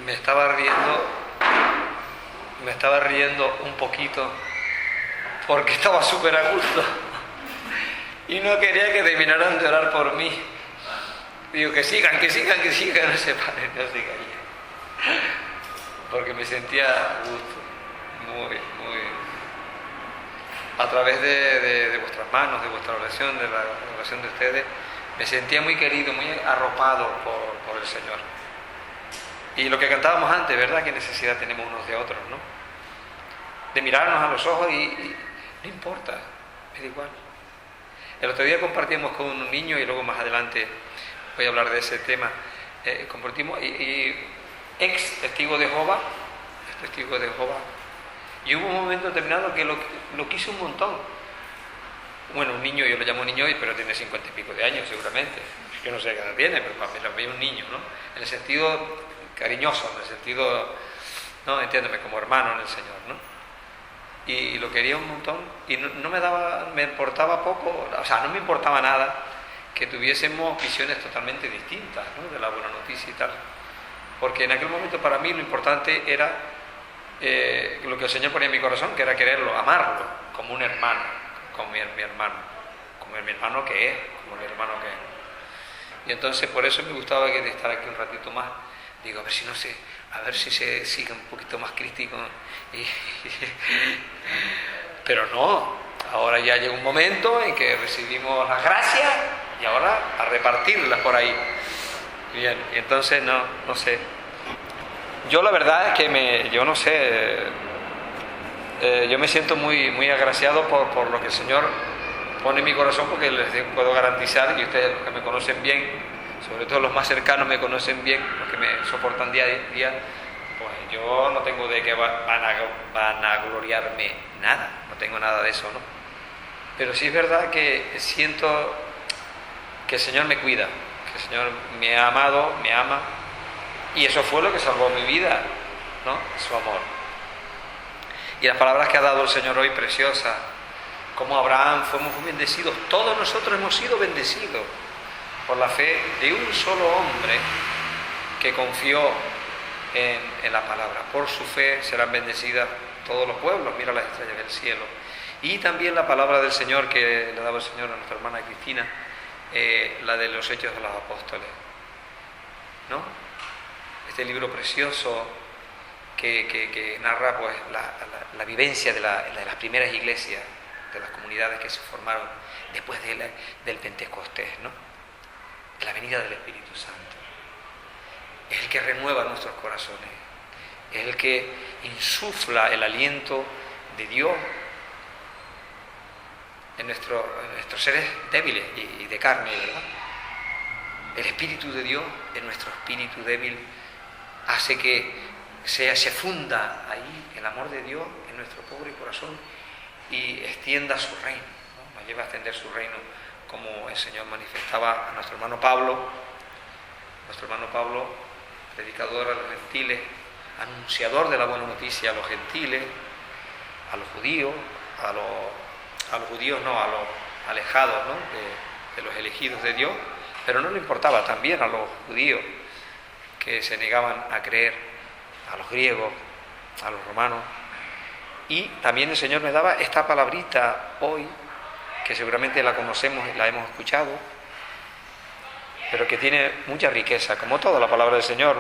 me estaba riendo un poquito porque estaba súper a gusto y no quería que terminaran de orar por mí. Digo, que sigan, no se paren, no se callen, porque me sentía a gusto, muy, a través de vuestras manos, de vuestra oración, de la oración de ustedes, me sentía muy querido, muy arropado por el Señor. Y lo que cantábamos antes, ¿verdad? ¿Qué necesidad tenemos unos de otros, no? De mirarnos a los ojos y no importa, me da igual. El otro día compartimos con un niño, y luego más adelante voy a hablar de ese tema, compartimos, y ex testigo de Jehová, y hubo un momento determinado que lo quiso un montón. Bueno, un niño, yo lo llamo niño hoy, pero tiene 50 y pico de años seguramente. Yo no sé qué edad tiene, pero para mí lo veo un niño, ¿no? En el sentido cariñoso, en el sentido, ¿no? Entiéndeme, como hermano en el Señor, ¿no? Y lo quería un montón, y no me importaba poco, o sea, no me importaba nada que tuviésemos visiones totalmente distintas, ¿no? De la buena noticia y tal. Porque en aquel momento para mí lo importante era lo que el Señor ponía en mi corazón, que era quererlo, amarlo, como un hermano, como mi hermano que es. Y entonces por eso me gustaba estar aquí un ratito más. Digo, a ver si se sigue un poquito más crítico. Pero no, ahora ya llega un momento en que recibimos las gracias y ahora a repartirlas por ahí. Bien, y entonces no sé. Yo la verdad es que yo no sé, yo me siento muy agraciado por lo que el Señor pone en mi corazón, porque les puedo garantizar, y ustedes los que me conocen bien, sobre todo los más cercanos me conocen bien, los que me soportan día a día, pues yo no tengo de qué vanagloriarme nada, no tengo nada de eso, ¿no? Pero sí es verdad que siento que el Señor me cuida, que el Señor me ha amado, me ama, y eso fue lo que salvó mi vida, ¿no? Su amor. Y las palabras que ha dado el Señor hoy, preciosas, como Abraham fuimos bendecidos, todos nosotros hemos sido bendecidos por la fe de un solo hombre que confió en la palabra. Por su fe serán bendecidas todos los pueblos, mira las estrellas del cielo. Y también la palabra del Señor que le daba el Señor a nuestra hermana Cristina, la de los Hechos de los Apóstoles, ¿no? Este libro precioso que narra pues la vivencia de las primeras iglesias, de las comunidades que se formaron después del Pentecostés, ¿no? De la venida del Espíritu Santo. Es el que renueva nuestros corazones, es el que insufla el aliento de Dios en nuestros seres débiles y de carne, ¿verdad? El Espíritu de Dios en nuestro espíritu débil hace que se funda ahí el amor de Dios en nuestro pobre corazón y extienda su reino, ¿no? Nos lleva a extender su reino, como el Señor manifestaba a nuestro hermano Pablo, predicador a los gentiles, anunciador de la buena noticia a los gentiles, a los judíos, a los alejados, ¿no? de los elegidos de Dios, pero no le importaba también a los judíos que se negaban a creer, a los griegos, a los romanos. Y también el Señor me daba esta palabrita hoy, que seguramente la conocemos y la hemos escuchado, pero que tiene mucha riqueza, como toda la palabra del Señor,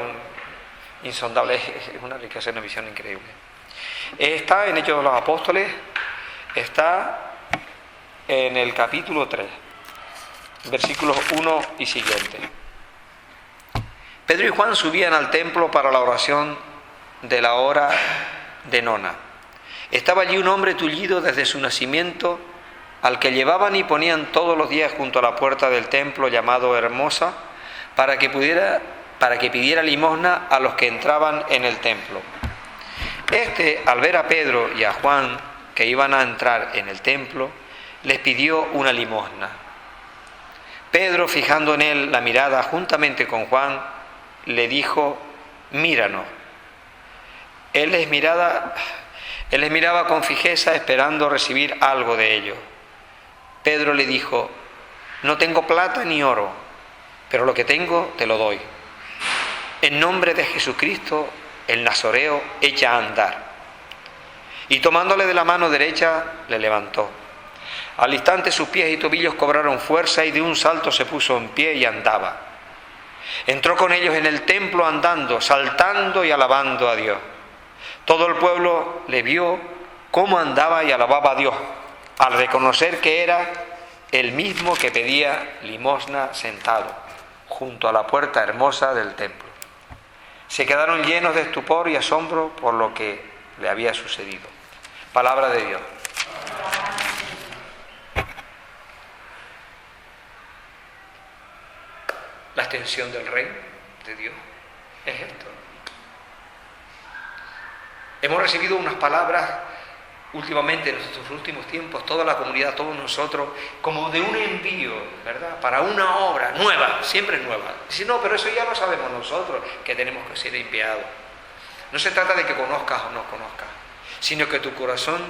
insondable, es una riqueza, una visión increíble. Está en Hechos de los Apóstoles, está en el capítulo 3, versículos 1 y siguiente. Pedro y Juan subían al templo para la oración de la hora de nona. Estaba allí un hombre tullido desde su nacimiento, al que llevaban y ponían todos los días junto a la puerta del templo llamado Hermosa, para que pidiera limosna a los que entraban en el templo. Este, al ver a Pedro y a Juan que iban a entrar en el templo, les pidió una limosna. Pedro, fijando en él la mirada juntamente con Juan, le dijo: míranos. Él les miraba con fijeza, esperando recibir algo de ellos. Pedro le dijo: no tengo plata ni oro, pero lo que tengo te lo doy. en nombre de Jesucristo, el nazoreo, echa a andar. Y tomándole de la mano derecha, le levantó. Al instante sus pies y tobillos cobraron fuerza y de un salto se puso en pie y andaba. Entró con ellos en el templo andando, saltando y alabando a Dios. Todo el pueblo le vio cómo andaba y alababa a Dios, al reconocer que era el mismo que pedía limosna sentado junto a la puerta hermosa del templo. Se quedaron llenos de estupor y asombro por lo que le había sucedido. Palabra de Dios. La extensión del reino de Dios es esto. Hemos recibido unas palabras últimamente, en estos últimos tiempos, toda la comunidad, todos nosotros, como de un envío, ¿verdad? Para una obra nueva, siempre nueva. Si no, pero eso ya lo sabemos nosotros, que tenemos que ser enviados. No se trata de que conozcas o no conozcas, sino que tu corazón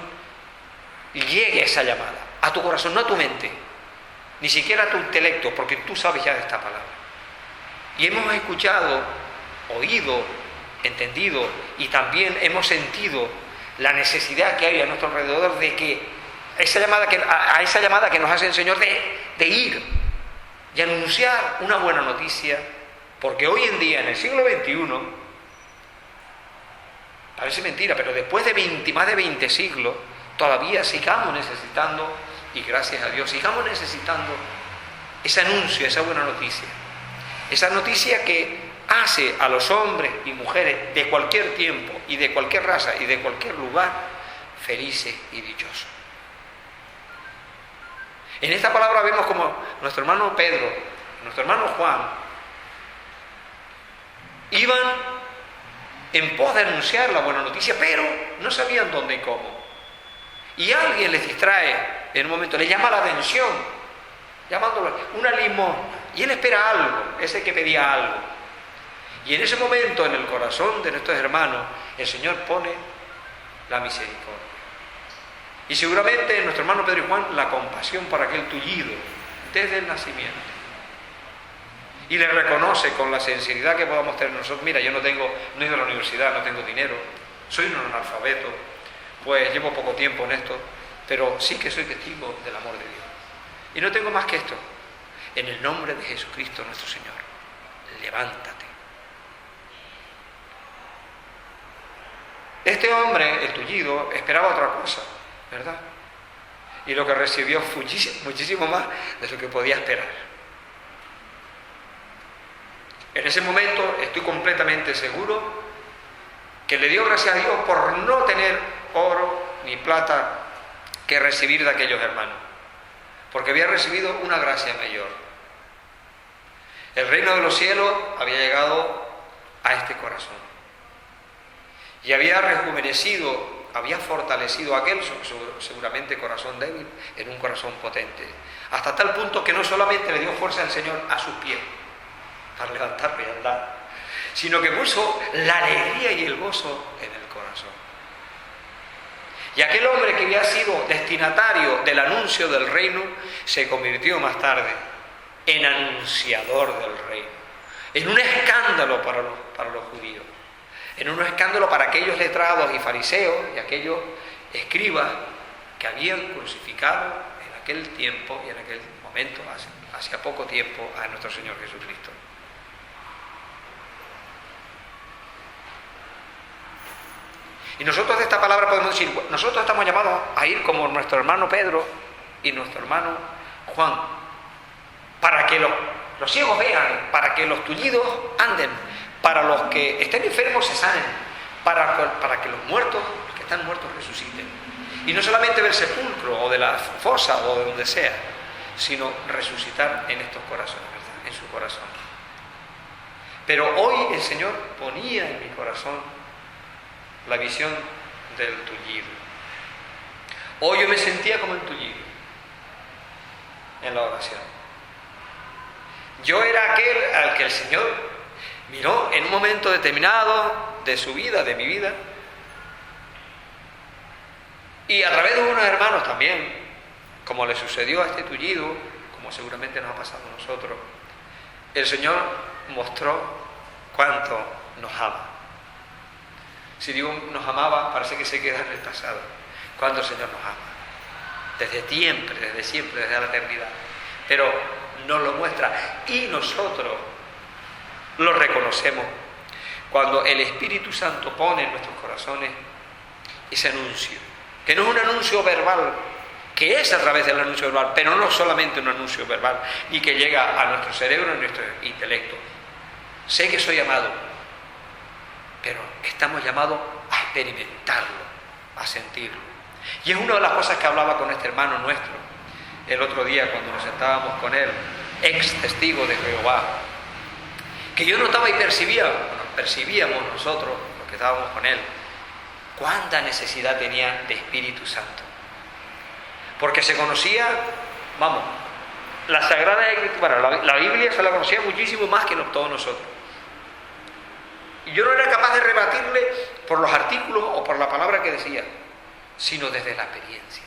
llegue a esa llamada, a tu corazón, no a tu mente, ni siquiera a tu intelecto, porque tú sabes ya de esta palabra. Y hemos escuchado, oído, entendido y también hemos sentido la necesidad que hay a nuestro alrededor de que a esa llamada que nos hace el Señor de ir y anunciar una buena noticia, porque hoy en día, en el siglo XXI, parece mentira, pero después de más de 20 siglos, todavía sigamos necesitando, y gracias a Dios, sigamos necesitando ese anuncio, esa buena noticia. Esa noticia que hace a los hombres y mujeres de cualquier tiempo y de cualquier raza y de cualquier lugar felices y dichosos. En esta palabra vemos como nuestro hermano Pedro, nuestro hermano Juan, iban en pos de anunciar la buena noticia, pero no sabían dónde y cómo. Y alguien les distrae en un momento, les llama la atención, llamándolo una limosna. Y él espera algo, ese que pedía algo. Y en ese momento, en el corazón de nuestros hermanos, el Señor pone la misericordia. Y seguramente en nuestro hermano Pedro y Juan, la compasión por aquel tullido desde el nacimiento. Y le reconoce con la sinceridad que podamos tener nosotros: mira, yo no he ido a la universidad, no tengo dinero, soy un analfabeto, pues llevo poco tiempo en esto, pero sí que soy testigo del amor de Dios. Y no tengo más que esto. En el nombre de Jesucristo nuestro Señor, levántate. Este hombre, el tullido, esperaba otra cosa, ¿verdad? Y lo que recibió fue muchísimo más de lo que podía esperar. En ese momento estoy completamente seguro que le dio gracias a Dios por no tener oro ni plata que recibir de aquellos hermanos, porque había recibido una gracia mayor. El reino de los cielos había llegado a este corazón y había rejuvenecido, había fortalecido aquel seguramente corazón débil en un corazón potente, hasta tal punto que no solamente le dio fuerza al Señor a sus pies para levantarlo y andar, sino que puso la alegría y el gozo en el corazón. Y aquel hombre que había sido destinatario del anuncio del reino se convirtió más tarde en anunciador del reino, en un escándalo para los judíos, en un escándalo para aquellos letrados y fariseos y aquellos escribas que habían crucificado en aquel tiempo y en aquel momento, hacía poco tiempo, a nuestro Señor Jesucristo. Y nosotros de esta palabra podemos decir, nosotros estamos llamados a ir como nuestro hermano Pedro y nuestro hermano Juan, para que los ciegos vean, para que los tullidos anden, para los que estén enfermos se sanen, para que los muertos, los que están muertos, resuciten. Y no solamente del sepulcro o de la fosa o de donde sea, sino resucitar en estos corazones, ¿verdad? En su corazón. Pero hoy el Señor ponía en mi corazón la visión del tullido. Hoy yo me sentía como el tullido en la oración. Yo era aquel al que el Señor miró en un momento determinado de su vida, de mi vida, y a través de unos hermanos también, como le sucedió a este tullido, como seguramente nos ha pasado a nosotros, el Señor mostró cuánto nos ama. Si digo nos amaba, parece que se queda en el pasado. Cuánto el Señor nos ama. Desde siempre, desde la eternidad. Pero nos lo muestra y nosotros lo reconocemos cuando el Espíritu Santo pone en nuestros corazones ese anuncio, que no es un anuncio verbal, que es a través del anuncio verbal, pero no solamente un anuncio verbal, y que llega a nuestro cerebro, a nuestro intelecto. Sé que soy amado, pero estamos llamados a experimentarlo, a sentirlo. Y es una de las cosas que hablaba con este hermano nuestro el otro día cuando nos sentábamos con él, ex testigo de Jehová, que yo notaba y percibíamos nosotros, los que estábamos con él, cuánta necesidad tenía de Espíritu Santo. Porque se conocía, vamos, la Sagrada Escritura, la Biblia se la conocía muchísimo más que todos nosotros. Y yo no era capaz de rebatirle por los artículos o por la palabra que decía, sino desde la experiencia.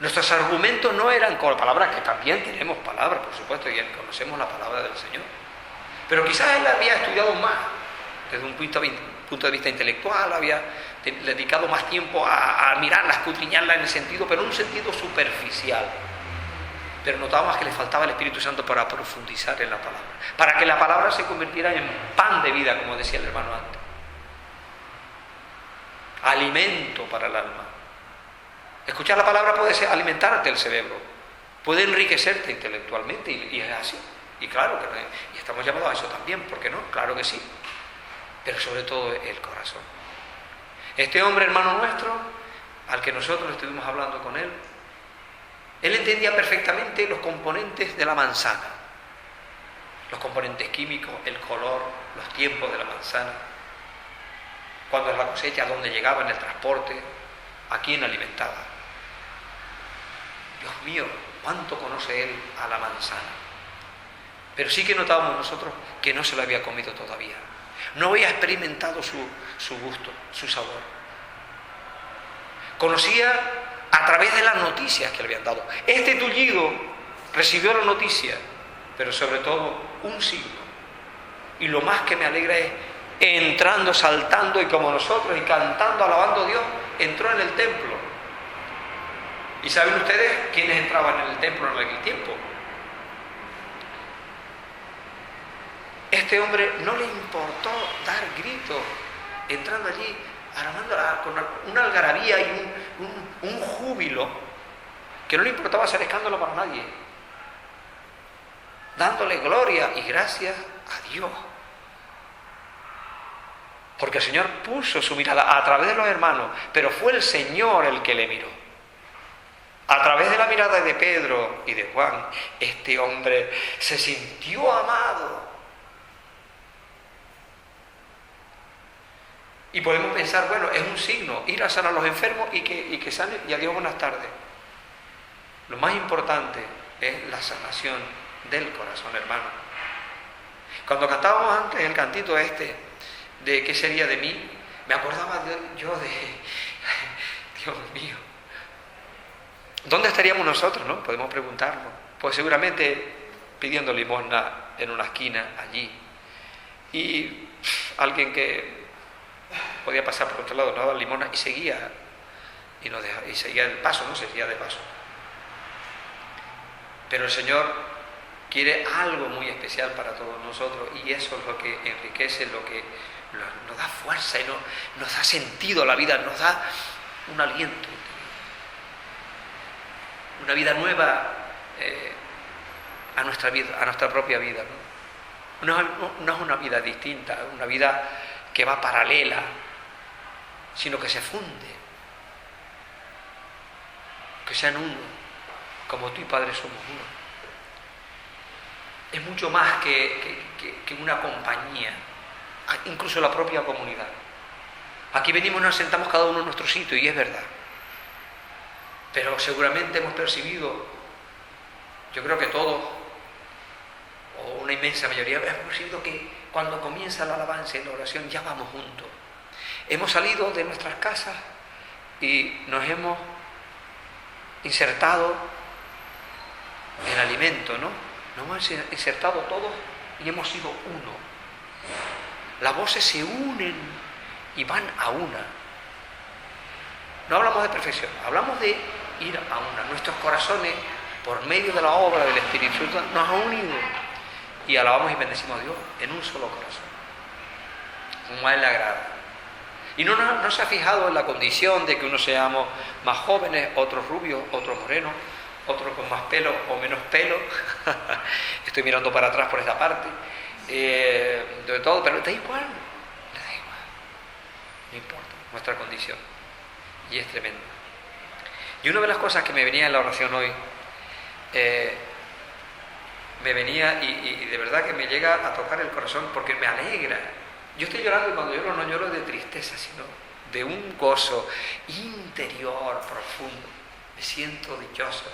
Nuestros argumentos no eran con palabras, que también tenemos palabras, por supuesto, y conocemos la palabra del Señor. Pero quizás él había estudiado más, desde un punto de vista intelectual, había dedicado más tiempo a mirarla, a escudriñarla en el sentido, pero en un sentido superficial. Pero notábamos que le faltaba el Espíritu Santo para profundizar en la palabra, para que la palabra se convirtiera en pan de vida, como decía el hermano antes. Alimento para el alma. Escuchar la palabra puede alimentarte el cerebro, puede enriquecerte intelectualmente, y es así. Y claro que y estamos llamados a eso también, ¿por qué no? Claro que sí. Pero sobre todo el corazón. Este hombre, hermano nuestro, al que nosotros estuvimos hablando con él entendía perfectamente los componentes de la manzana, los componentes químicos, el color, los tiempos de la manzana, cuándo es la cosecha, dónde llegaba en el transporte, a quién alimentaba. Dios mío, cuánto conoce él a la manzana. Pero sí que notábamos nosotros que no se lo había comido todavía. No había experimentado su gusto, su sabor. Conocía a través de las noticias que le habían dado. Este tullido recibió la noticia, pero sobre todo un signo. Y lo más que me alegra es entrando, saltando, y como nosotros, y cantando, alabando a Dios, entró en el templo. ¿Y saben ustedes quiénes entraban en el templo en aquel tiempo? Este hombre no le importó dar gritos, entrando allí, armándola con una algarabía y un júbilo, que no le importaba hacer escándalo para nadie, dándole gloria y gracias a Dios. Porque el Señor puso su mirada a través de los hermanos, pero fue el Señor el que le miró. A través de la mirada de Pedro y de Juan, este hombre se sintió amado. Y podemos pensar, bueno, es un signo, ir a sanar a los enfermos y que sane, y adiós, buenas tardes. Lo más importante es la sanación del corazón, hermano. Cuando cantábamos antes el cantito de ¿qué sería de mí?, me acordaba yo de Dios mío, ¿dónde estaríamos nosotros, no? Podemos preguntarnos. Pues seguramente pidiendo limosna en una esquina allí, y alguien que podía pasar por otro lado nos daba limosna y seguía, y seguía el paso, no seguía de paso. Pero el Señor quiere algo muy especial para todos nosotros, y eso es lo que enriquece, lo que nos da fuerza y nos da sentido a la vida, nos da un aliento, una vida nueva a nuestra vida, a nuestra propia vida, ¿no? No es una vida distinta, una vida que va paralela, sino que se funde, que sean uno, como tú y Padre somos uno. Es mucho más que una compañía, incluso la propia comunidad. Aquí venimos, nos sentamos cada uno en nuestro sitio, y es verdad. Pero seguramente hemos percibido, yo creo que todos, o una inmensa mayoría, hemos percibido que cuando comienza la alabanza y la oración ya vamos juntos. Hemos salido de nuestras casas y nos hemos insertado en alimento, ¿no? Nos hemos insertado todos y hemos sido uno. Las voces se unen y van a una. No hablamos de perfección, hablamos de ir a una. Nuestros corazones, por medio de la obra del Espíritu Santo, nos han unido y alabamos y bendecimos a Dios en un solo corazón, como a Él le agrada. Y no se ha fijado en la condición de que unos seamos más jóvenes, otros rubios, otros morenos, otros con más pelo o menos pelo. Estoy mirando para atrás por esta parte. De todo, pero da igual, no importa nuestra condición. Y es tremendo. Y una de las cosas que me venía en la oración hoy, me venía y de verdad que me llega a tocar el corazón porque me alegra. Yo estoy llorando y cuando lloro no lloro de tristeza, sino de un gozo interior profundo. Me siento dichoso,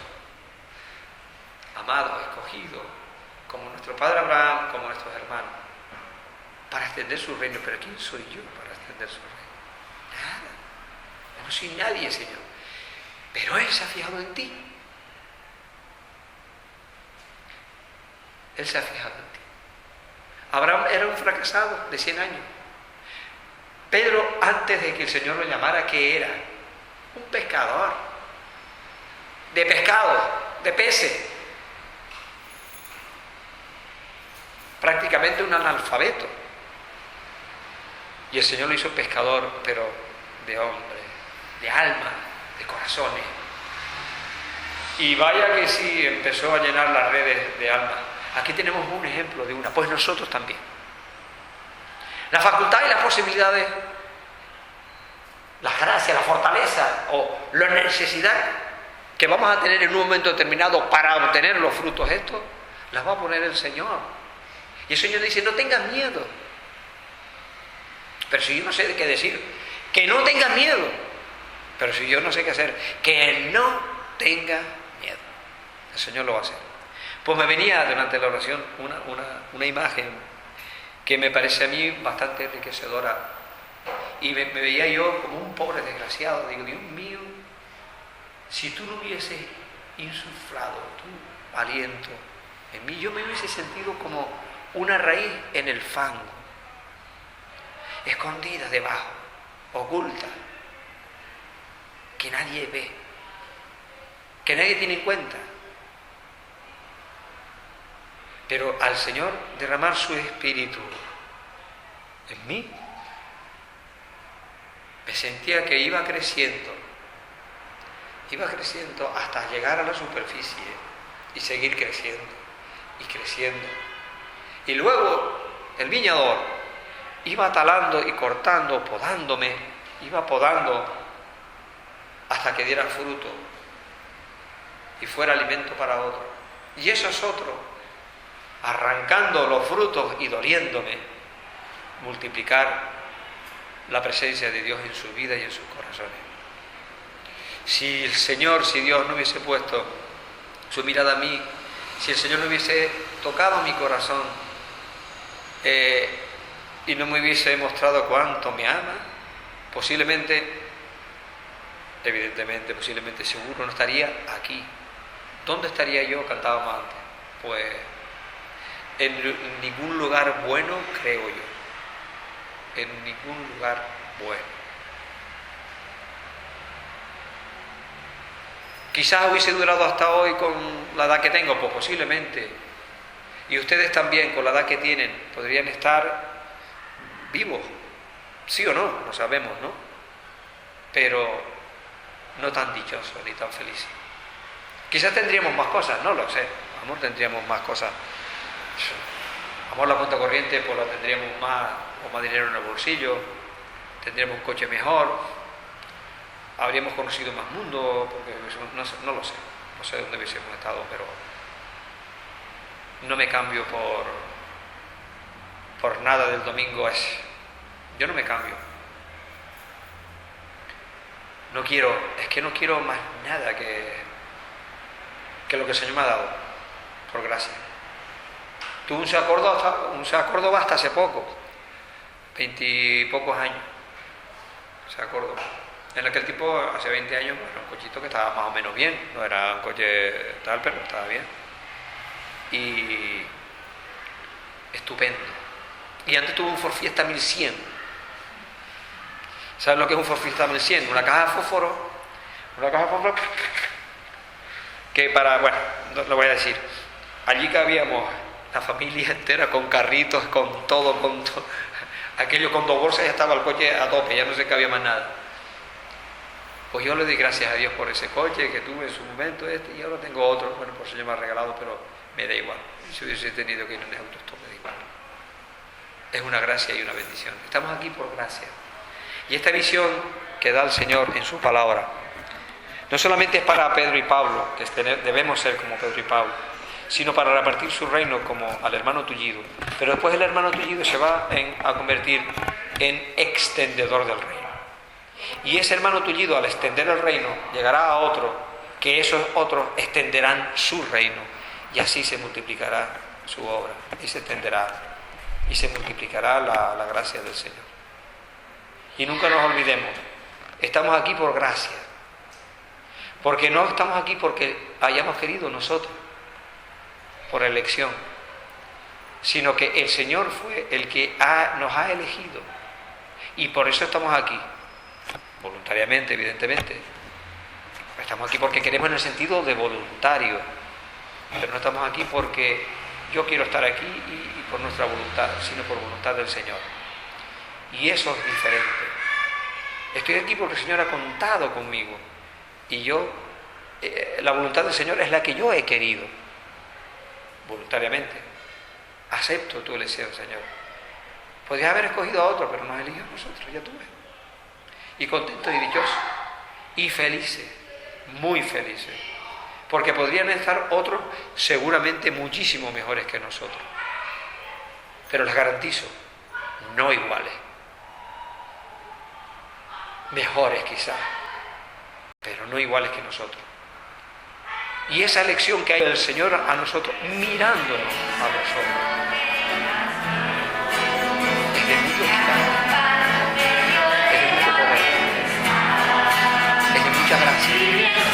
amado, escogido, como nuestro padre Abraham, como nuestros hermanos, para extender su reino. Pero ¿quién soy yo para extender su reino? Nada. Yo no soy nadie, Señor. Pero Él se ha fijado en ti. Él se ha fijado en ti. Abraham era un fracasado de 100 años. Pedro, antes de que el Señor lo llamara, ¿qué era? Un pescador. De pescado, de peces. Prácticamente un analfabeto. Y el Señor lo hizo pescador, pero de hombres, de alma, de corazones. Y vaya que sí, empezó a llenar las redes de alma. Aquí tenemos un ejemplo de una, pues nosotros también. La facultad y las posibilidades, las gracias, la fortaleza o la necesidad que vamos a tener en un momento determinado para obtener los frutos estos, las va a poner el Señor. Y el Señor dice, no tengas miedo. Pero si yo no sé qué decir, que no tengas miedo. Pero si yo no sé qué hacer, que no tengas miedo. El Señor lo va a hacer. Pues me venía durante la oración una imagen que me parece a mí bastante enriquecedora. Y me veía yo como un pobre desgraciado. Digo, Dios mío, si tú no hubieses insuflado tu aliento en mí, yo me hubiese sentido como una raíz en el fango, escondida debajo, oculta, que nadie ve, que nadie tiene en cuenta. Pero al Señor derramar su Espíritu en mí, me sentía que iba creciendo hasta llegar a la superficie y seguir creciendo y creciendo. Y luego el viñador iba talando y cortando, podándome, iba podando hasta que diera fruto y fuera alimento para otro. Y esos otros, arrancando los frutos y doliéndome, multiplicar la presencia de Dios en su vida y en sus corazones. Si el Señor, si Dios no hubiese puesto su mirada a mí, si el Señor no hubiese tocado mi corazón y no me hubiese mostrado cuánto me ama, posiblemente, seguro no estaría aquí. ¿Dónde estaría yo? Cantábamos antes. Pues en ningún lugar bueno, creo yo. En ningún lugar bueno. Quizás hubiese durado hasta hoy con la edad que tengo, pues posiblemente. Y ustedes también, con la edad que tienen, podrían estar vivos. Sí o no, lo sabemos, ¿no? Pero no tan dichosos ni tan felices. Quizás tendríamos más cosas, no lo sé. A lo mejor tendríamos más cosas. A lo mejor la cuenta corriente pues la tendríamos más, o más dinero en el bolsillo, tendríamos un coche mejor, habríamos conocido más mundo, porque no lo sé, no sé dónde hubiésemos estado, pero no me cambio por nada del domingo ese. Yo no me cambio. No quiero más nada que lo que el Señor me ha dado, por gracia. Tuve un Seat Córdoba hasta hace poco, 20 y pocos años, Seat Córdoba. En aquel tipo, hace 20 años, era un cochito que estaba más o menos bien, no era un coche tal, pero estaba bien. Y estupendo. Y antes tuve un Ford Fiesta 1100. ¿Sabes lo que es un Ford Fiesta 1100? Una caja de fósforo. Una caja de fósforo que bueno, no lo voy a decir. Allí cabíamos la familia entera con carritos, con todo. Aquello con 2 bolsas ya estaba el coche a tope, ya no se cabía más nada. Pues yo le doy gracias a Dios por ese coche que tuve en su momento y ahora tengo otro. Bueno, por eso yo me ha regalado, pero me da igual. Si hubiese tenido que ir en el autostop, me da igual. Es una gracia y una bendición. Estamos aquí por gracia. Y esta visión que da el Señor en su palabra, no solamente es para Pedro y Pablo, que debemos ser como Pedro y Pablo, sino para repartir su reino como al hermano Tullido. Pero después el hermano Tullido se va a convertir en extendedor del reino. Y ese hermano Tullido, al extender el reino, llegará a otro, que esos otros extenderán su reino. Y así se multiplicará su obra, y se extenderá, y se multiplicará la gracia del Señor. Y nunca nos olvidemos, estamos aquí por gracia. Porque no estamos aquí porque hayamos querido nosotros, por elección, sino que el Señor fue el que nos ha elegido. Y por eso estamos aquí, voluntariamente, evidentemente. Estamos aquí porque queremos en el sentido de voluntario, pero no estamos aquí porque yo quiero estar aquí y por nuestra voluntad, sino por voluntad del Señor. Y eso es diferente. Estoy aquí porque el Señor ha contado conmigo. Y yo, la voluntad del Señor es la que yo he querido, voluntariamente. Acepto tu elección, Señor. Podrías haber escogido a otro, pero nos eligió a nosotros, ya tuve. Y contentos y dichosos. Y felices, muy felices. Porque podrían estar otros seguramente muchísimo mejores que nosotros. Pero les garantizo, no iguales. Mejores quizás, pero no iguales que nosotros. Y esa elección que hay del Señor a nosotros, mirándonos a los ojos, es de mucho cuidado, es de mucho poder, es de mucha gracia.